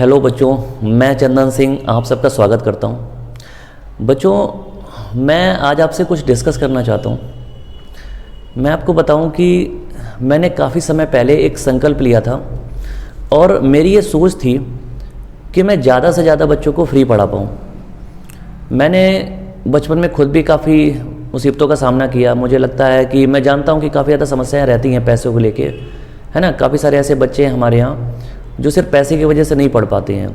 Hello बच्चों, मैं चंदन सिंह आप सबका स्वागत करता हूं। बच्चों, मैं आज आपसे कुछ डिस्कस करना चाहता हूं। मैं आपको बताऊं कि मैंने काफ़ी समय पहले एक संकल्प लिया था और मेरी ये सोच थी कि मैं ज़्यादा से ज़्यादा बच्चों को फ्री पढ़ा पाऊँ। मैंने बचपन में खुद भी काफ़ी मुसीबतों का सामना किया। मुझे लगता है कि मैं जानता हूँ कि काफ़ी ज़्यादा समस्याएं रहती हैं पैसों को लेके, है ना। काफ़ी सारे ऐसे बच्चे हैं हमारे यहाँ जो सिर्फ पैसे की वजह से नहीं पढ़ पाते हैं।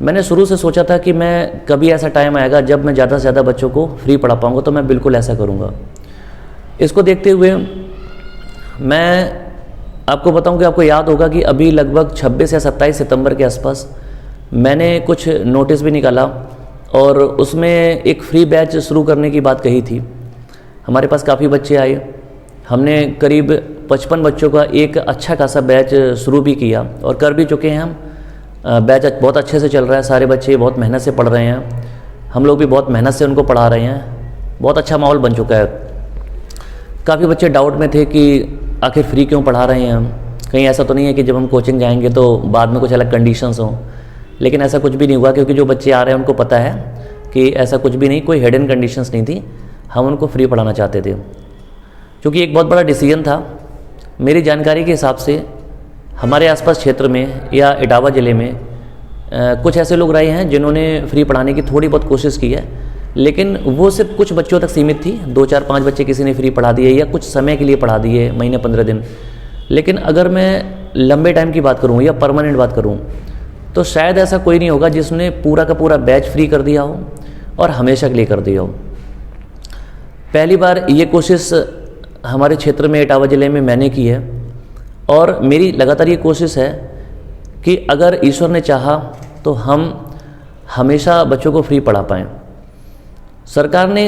मैंने शुरू से सोचा था कि मैं कभी ऐसा टाइम आएगा जब मैं ज़्यादा से ज़्यादा बच्चों को फ्री पढ़ा पाऊँगा, तो मैं बिल्कुल ऐसा करूँगा। इसको देखते हुए मैं आपको बताऊँ कि आपको याद होगा कि अभी लगभग 26 या 27 सितंबर के आसपास मैंने कुछ नोटिस भी निकाला और उसमें एक फ्री बैच शुरू करने की बात कही थी। हमारे पास काफ़ी बच्चे आए, हमने करीब 55 बच्चों का एक अच्छा खासा बैच शुरू भी किया और कर भी चुके हैं हम। बैच बहुत अच्छे से चल रहा है, सारे बच्चे बहुत मेहनत से पढ़ रहे हैं, हम लोग भी बहुत मेहनत से उनको पढ़ा रहे हैं। बहुत अच्छा माहौल बन चुका है। काफ़ी बच्चे डाउट में थे कि आखिर फ्री क्यों पढ़ा रहे हैं हम, कहीं ऐसा तो नहीं है कि जब हम कोचिंग जाएंगे तो बाद में कुछ अलग कंडीशंस हों। लेकिन ऐसा कुछ भी नहीं हुआ, क्योंकि जो बच्चे आ रहे हैं उनको पता है कि ऐसा कुछ भी नहीं, कोई हिडन कंडीशंस नहीं थी। हम उनको फ्री पढ़ाना चाहते थे, क्योंकि एक बहुत बड़ा डिसीजन था। मेरी जानकारी के हिसाब से हमारे आसपास क्षेत्र में या इटावा ज़िले में कुछ ऐसे लोग रहे हैं जिन्होंने फ्री पढ़ाने की थोड़ी बहुत कोशिश की है, लेकिन वो सिर्फ कुछ बच्चों तक सीमित थी। 2, 4, 5 बच्चे किसी ने फ्री पढ़ा दिए या कुछ समय के लिए पढ़ा दिए, महीने 15 दिन। लेकिन अगर मैं लंबे टाइम की बात करूँ या परमानेंट बात करूँ तो शायद ऐसा कोई नहीं होगा जिसने पूरा का पूरा बैच फ्री कर दिया हो और हमेशा के लिए कर दिया हो। पहली बार ये कोशिश हमारे क्षेत्र में इटावा ज़िले में मैंने की है और मेरी लगातार ये कोशिश है कि अगर ईश्वर ने चाहा तो हम हमेशा बच्चों को फ्री पढ़ा पाएँ। सरकार ने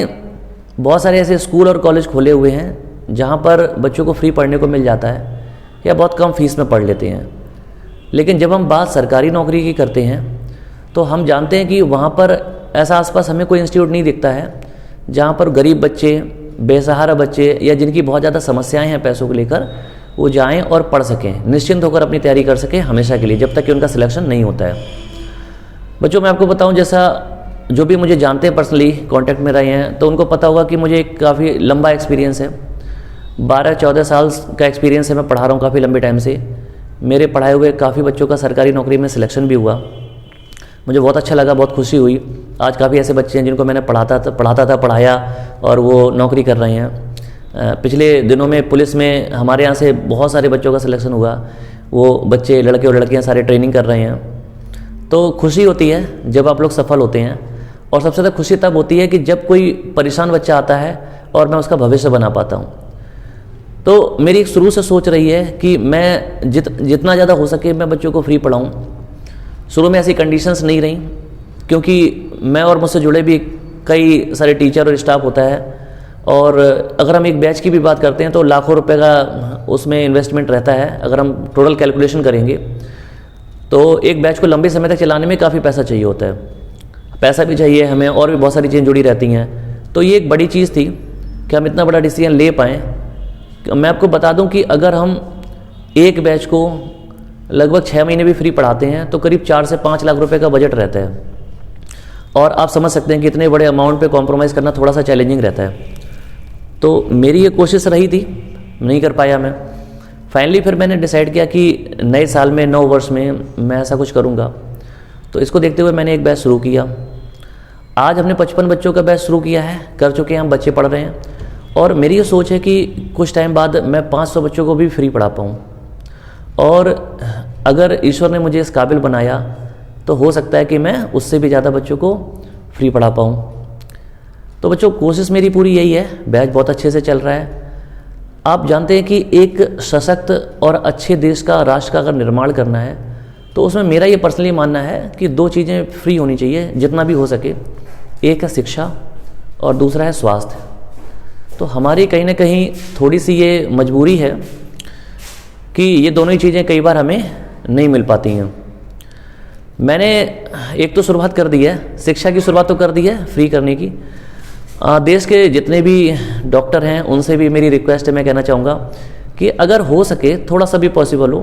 बहुत सारे ऐसे स्कूल और कॉलेज खोले हुए हैं जहाँ पर बच्चों को फ्री पढ़ने को मिल जाता है या बहुत कम फीस में पढ़ लेते हैं। लेकिन जब हम बात सरकारी नौकरी की करते हैं तो हम जानते हैं कि वहाँ पर ऐसा आसपास हमें कोई इंस्टीट्यूट नहीं दिखता है जहाँ पर गरीब बच्चे, बेसहारा बच्चे या जिनकी बहुत ज़्यादा समस्याएं हैं पैसों को लेकर, वो जाएं और पढ़ सकें, निश्चिंत होकर अपनी तैयारी कर सकें हमेशा के लिए, जब तक कि उनका सिलेक्शन नहीं होता है। बच्चों, मैं आपको बताऊं, जैसा जो भी मुझे जानते हैं, पर्सनली कांटेक्ट में रहे हैं, तो उनको पता होगा कि मुझे एक काफ़ी लंबा एक्सपीरियंस है। 12-14 साल का एक्सपीरियंस है, मैं पढ़ा रहा हूँ काफ़ी लंबे टाइम से। मेरे पढ़ाए हुए काफ़ी बच्चों का सरकारी नौकरी में सिलेक्शन भी हुआ। मुझे बहुत अच्छा लगा, बहुत खुशी हुई। आज काफ़ी ऐसे बच्चे हैं जिनको मैंने पढ़ाया और वो नौकरी कर रहे हैं। पिछले दिनों में पुलिस में हमारे यहाँ से बहुत सारे बच्चों का सिलेक्शन हुआ। वो बच्चे, लड़के और लड़कियाँ, सारे ट्रेनिंग कर रहे हैं। तो खुशी होती है जब आप लोग सफल होते हैं, और सबसे ज़्यादा खुशी तब होती है कि जब कोई परेशान बच्चा आता है और मैं उसका भविष्य बना पाता हूँ। तो मेरी एक शुरू से सोच रही है कि मैं जितना ज़्यादा हो सके मैं बच्चों को फ्री पढ़ाऊँ। शुरू में ऐसी कंडीशंस नहीं रही, क्योंकि मैं और मुझसे जुड़े भी कई सारे टीचर और स्टाफ होता है, और अगर हम एक बैच की भी बात करते हैं तो लाखों रुपए का उसमें इन्वेस्टमेंट रहता है। अगर हम टोटल कैलकुलेशन करेंगे तो एक बैच को लंबे समय तक चलाने में काफ़ी पैसा चाहिए होता है। पैसा भी चाहिए हमें, और भी बहुत सारी चीज़ें जुड़ी रहती हैं। तो ये एक बड़ी चीज़ थी कि हम इतना बड़ा डिसीजन ले पाएँ। मैं आपको बता दूं कि अगर हम एक बैच को लगभग 6 महीने भी फ्री पढ़ाते हैं तो करीब 4 से 5 लाख रुपए का बजट रहता है, और आप समझ सकते हैं कि इतने बड़े अमाउंट पे कॉम्प्रोमाइज़ करना थोड़ा सा चैलेंजिंग रहता है। तो मेरी ये कोशिश रही थी, नहीं कर पाया मैं। फाइनली फिर मैंने डिसाइड किया कि नए साल में, 9 वर्ष में मैं ऐसा कुछ करूँगा। तो इसको देखते हुए मैंने एक बैच शुरू किया। आज हमने 55 बच्चों का बैच शुरू किया है, कर चुके हैं, हम बच्चे पढ़ रहे हैं। और मेरी ये सोच है कि कुछ टाइम बाद मैं 500 बच्चों को भी फ्री पढ़ा पाऊँ, और अगर ईश्वर ने मुझे इस काबिल बनाया तो हो सकता है कि मैं उससे भी ज़्यादा बच्चों को फ्री पढ़ा पाऊँ। तो बच्चों, कोशिश मेरी पूरी यही है। बैच बहुत अच्छे से चल रहा है। आप जानते हैं कि एक सशक्त और अच्छे देश का, राष्ट्र का अगर निर्माण करना है तो उसमें मेरा ये पर्सनली मानना है कि 2 चीज़ें फ्री होनी चाहिए जितना भी हो सके। एक है शिक्षा और दूसरा है स्वास्थ्य। तो हमारी कहीं ना कहीं थोड़ी सी ये मजबूरी है कि ये दोनों ही चीज़ें कई बार हमें नहीं मिल पाती हैं। मैंने एक तो शुरुआत कर दी है, शिक्षा की शुरुआत तो कर दी है फ्री करने की। देश के जितने भी डॉक्टर हैं उनसे भी मेरी रिक्वेस्ट है, मैं कहना चाहूँगा कि अगर हो सके, थोड़ा सा भी पॉसिबल हो,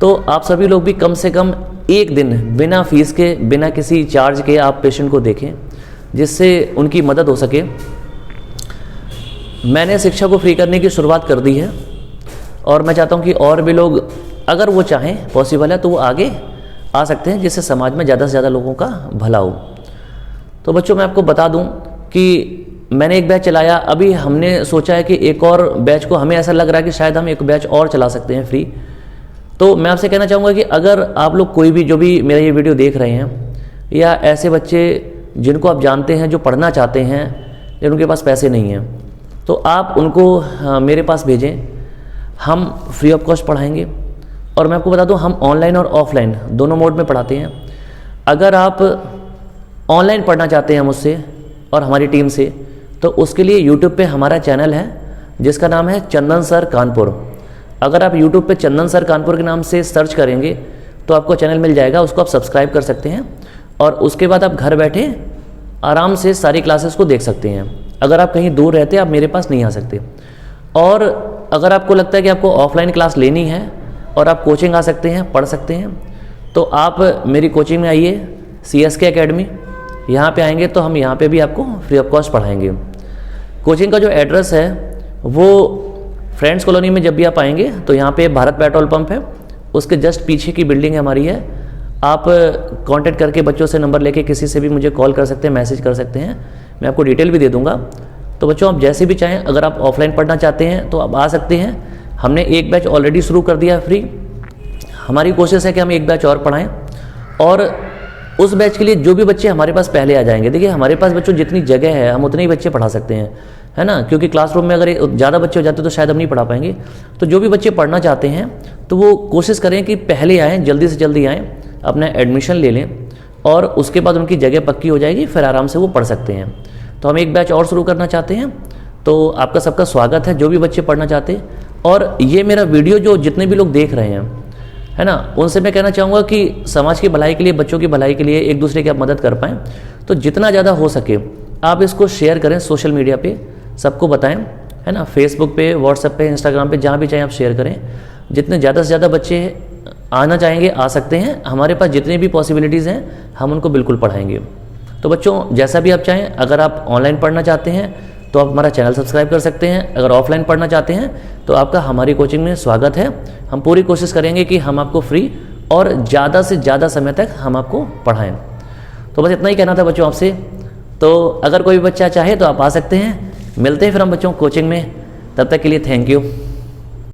तो आप सभी लोग भी कम से कम एक दिन बिना फीस के, बिना किसी चार्ज के आप पेशेंट को देखें, जिससे उनकी मदद हो सके। मैंने शिक्षा को फ्री करने की शुरुआत कर दी है और मैं चाहता हूँ कि और भी लोग, अगर वो चाहें, पॉसिबल है, तो वो आगे आ सकते हैं, जिससे समाज में ज़्यादा से ज़्यादा लोगों का भला हो। तो बच्चों, मैं आपको बता दूं कि मैंने एक बैच चलाया, अभी हमने सोचा है कि एक और बैच को, हमें ऐसा लग रहा है कि शायद हम एक बैच और चला सकते हैं फ्री। तो मैं आपसे कहना चाहूँगा कि अगर आप लोग कोई भी, जो भी मेरा ये वीडियो देख रहे हैं, या ऐसे बच्चे जिनको आप जानते हैं जो पढ़ना चाहते हैं लेकिन उनके पास पैसे नहीं हैं, तो आप उनको मेरे पास भेजें, हम फ्री ऑफ कॉस्ट पढ़ाएंगे। और मैं आपको बता दूं, हम ऑनलाइन और ऑफलाइन दोनों मोड में पढ़ाते हैं। अगर आप ऑनलाइन पढ़ना चाहते हैं मुझसे और हमारी टीम से, तो उसके लिए यूट्यूब पे हमारा चैनल है जिसका नाम है चंदन सर कानपुर। अगर आप यूट्यूब पे चंदन सर कानपुर के नाम से सर्च करेंगे तो आपको चैनल मिल जाएगा, उसको आप सब्सक्राइब कर सकते हैं और उसके बाद आप घर बैठे आराम से सारी क्लासेस को देख सकते हैं। अगर आप कहीं दूर रहते हैं, आप मेरे पास नहीं आ सकते। और अगर आपको लगता है कि आपको ऑफलाइन क्लास लेनी है और आप कोचिंग आ सकते हैं, पढ़ सकते हैं, तो आप मेरी कोचिंग में आइए, CSK एकेडमी। यहाँ पे आएंगे तो हम यहाँ पे भी आपको फ्री ऑफ कॉस्ट पढ़ाएंगे। कोचिंग का जो एड्रेस है वो फ्रेंड्स कॉलोनी में, जब भी आप आएंगे तो यहाँ पे भारत पेट्रोल पंप है, उसके जस्ट पीछे की बिल्डिंग हमारी है। आप कांटेक्ट करके बच्चों से नंबर लेके किसी से भी मुझे कॉल कर सकते हैं, मैसेज कर सकते हैं, मैं आपको डिटेल भी दे दूँगा। तो बच्चों, आप जैसे भी चाहें, अगर आप ऑफलाइन पढ़ना चाहते हैं तो आप आ सकते हैं। हमने एक बैच ऑलरेडी शुरू कर दिया है फ्री। हमारी कोशिश है कि हम एक बैच और पढ़ाएं, और उस बैच के लिए जो भी बच्चे हमारे पास पहले आ जाएंगे, देखिए हमारे पास बच्चों जितनी जगह है हम उतने ही बच्चे पढ़ा सकते हैं, है ना, क्योंकि क्लासरूम में अगर ज़्यादा बच्चे हो जाते तो शायद हम नहीं पढ़ा पाएंगे। तो जो भी बच्चे पढ़ना चाहते हैं तो वो कोशिश करें कि पहले आएँ, जल्दी से जल्दी आएँ, अपना एडमिशन ले लें और उसके बाद उनकी जगह पक्की हो जाएगी, फिर आराम से वो पढ़ सकते हैं। तो हम एक बैच और शुरू करना चाहते हैं, तो आपका सबका स्वागत है, जो भी बच्चे पढ़ना चाहते हैं। और ये मेरा वीडियो जो जितने भी लोग देख रहे हैं, है ना, उनसे मैं कहना चाहूँगा कि समाज की भलाई के लिए, बच्चों की भलाई के लिए एक दूसरे की आप मदद कर पाएँ, तो जितना ज़्यादा हो सके आप इसको शेयर करें, सोशल मीडिया पे सबको बताएं, है ना, फेसबुक पे, व्हाट्सएप पे, इंस्टाग्राम पे, जहाँ भी चाहें आप शेयर करें। जितने ज़्यादा से ज़्यादा बच्चे आना चाहेंगे आ सकते हैं, हमारे पास जितनी भी पॉसिबिलिटीज़ हैं हम उनको बिल्कुल पढ़ाएंगे। तो बच्चों, जैसा भी आप चाहें, अगर आप ऑनलाइन पढ़ना चाहते हैं तो आप हमारा चैनल सब्सक्राइब कर सकते हैं, अगर ऑफलाइन पढ़ना चाहते हैं तो आपका हमारी कोचिंग में स्वागत है। हम पूरी कोशिश करेंगे कि हम आपको फ्री और ज़्यादा से ज़्यादा समय तक हम आपको पढ़ाएं। तो बस इतना ही कहना था बच्चों आपसे। तो अगर कोई बच्चा चाहे तो आप आ सकते हैं, मिलते हैं फिर हम बच्चों कोचिंग में, तब तक के लिए थैंक यू।